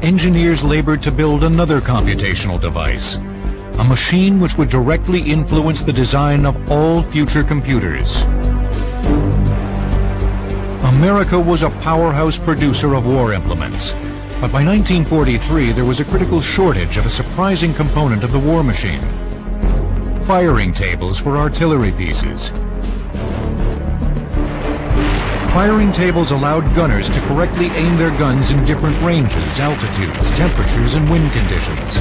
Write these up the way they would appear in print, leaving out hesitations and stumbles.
engineers labored to build another computational device, a machine which would directly influence the design of all future computers. America was a powerhouse producer of war implements, but by 1943 there was a critical shortage of a surprising component of the war machine: firing tables for artillery pieces. Firing tables allowed gunners to correctly aim their guns in different ranges, altitudes, temperatures, and wind conditions.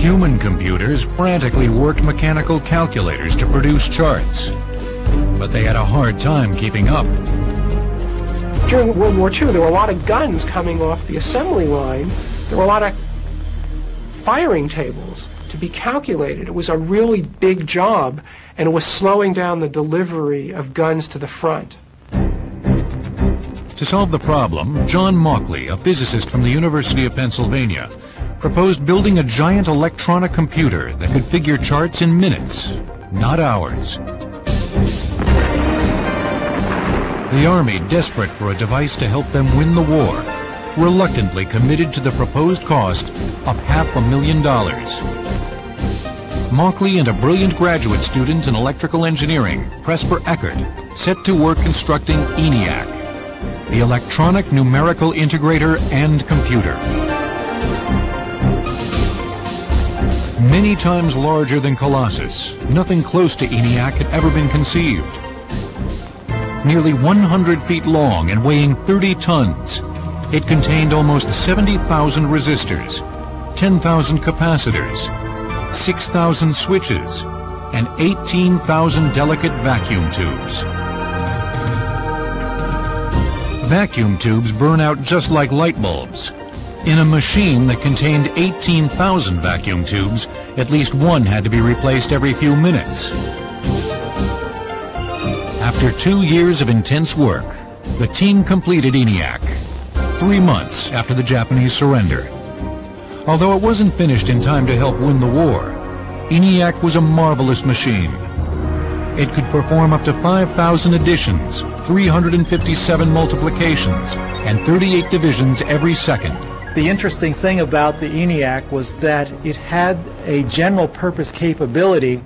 Human computers frantically worked mechanical calculators to produce charts, but they had a hard time keeping up. During World War II, there were a lot of guns coming off the assembly line. There were a lot of firing tables to be calculated. It was a really big job, and it was slowing down the delivery of guns to the front. To solve the problem, John Mauchly, a physicist from the University of Pennsylvania, proposed building a giant electronic computer that could figure charts in minutes, not hours. The Army, desperate for a device to help them win the war, reluctantly committed to the proposed cost of $500,000. Mauchly and a brilliant graduate student in electrical engineering, Presper Eckert, set to work constructing ENIAC, the Electronic Numerical Integrator and Computer. Many times larger than Colossus, nothing close to ENIAC had ever been conceived. Nearly 100 feet long and weighing 30 tons, it contained almost 70,000 resistors, 10,000 capacitors, 6,000 switches, and 18,000 delicate vacuum tubes. Vacuum tubes burn out just like light bulbs. In a machine that contained 18,000 vacuum tubes, at least one had to be replaced every few minutes. After 2 years of intense work, the team completed ENIAC, 3 months after the Japanese surrender. Although it wasn't finished in time to help win the war, ENIAC was a marvelous machine. It could perform up to 5,000 additions, 357 multiplications, and 38 divisions every second. The interesting thing about the ENIAC was that it had a general purpose capability.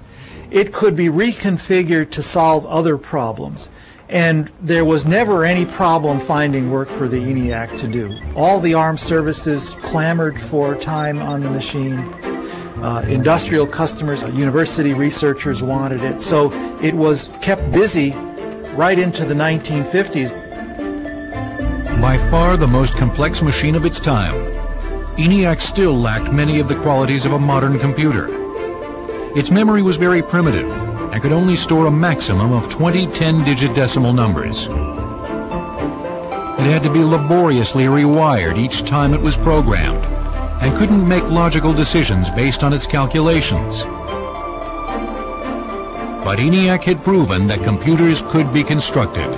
It could be reconfigured to solve other problems, and there was never any problem finding work for the ENIAC to do. All the armed services clamored for time on the machine. Industrial customers, university researchers wanted it, so it was kept busy right into the 1950s. By far the most complex machine of its time, ENIAC still lacked many of the qualities of a modern computer. Its memory was very primitive and could only store a maximum of 20 10-digit decimal numbers. It had to be laboriously rewired each time it was programmed and couldn't make logical decisions based on its calculations. But ENIAC had proven that computers could be constructed.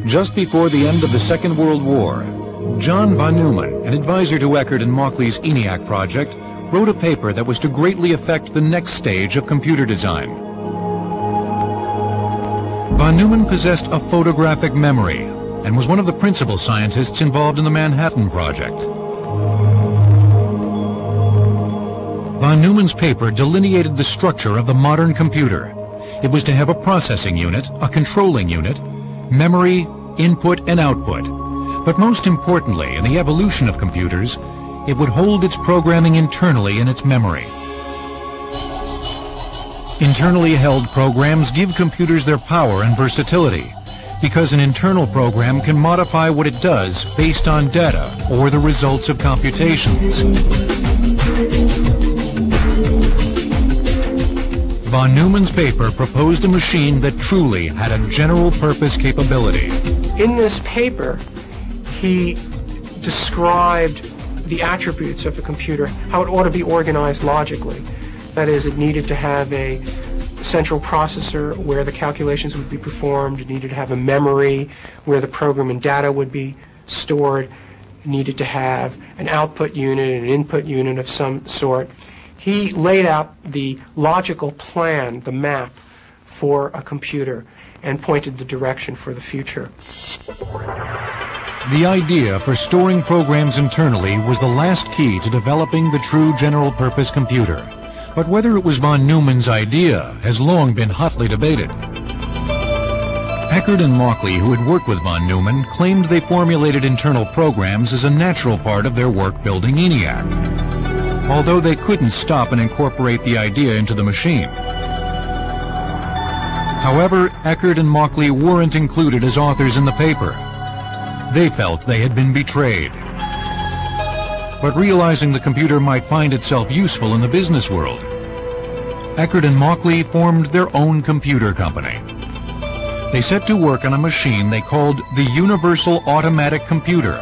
Just before the end of the Second World War, John von Neumann, an advisor to Eckert and Mauchly's ENIAC project, wrote a paper that was to greatly affect the next stage of computer design. Von Neumann possessed a photographic memory and was one of the principal scientists involved in the Manhattan Project. Von Neumann's paper delineated the structure of the modern computer. It was to have a processing unit, a controlling unit, memory, input, and output. But most importantly, in the evolution of computers, it would hold its programming internally in its memory. Internally held programs give computers their power and versatility, because an internal program can modify what it does based on data or the results of computations. Von Neumann's paper proposed a machine that truly had a general-purpose capability. In this paper, he described the attributes of a computer, how it ought to be organized logically. That is, it needed to have a central processor where the calculations would be performed. It needed to have a memory where the program and data would be stored. It needed to have an output unit and an input unit of some sort. He laid out the logical plan, the map, for a computer and pointed the direction for the future. The idea for storing programs internally was the last key to developing the true general-purpose computer. But whether it was von Neumann's idea has long been hotly debated. Eckert and Mauchly, who had worked with von Neumann, claimed they formulated internal programs as a natural part of their work building ENIAC, although they couldn't stop and incorporate the idea into the machine. However, Eckert and Mauchly weren't included as authors in the paper. They felt they had been betrayed. But realizing the computer might find itself useful in the business world, Eckert and Mauchly formed their own computer company. They set to work on a machine they called the Universal Automatic Computer,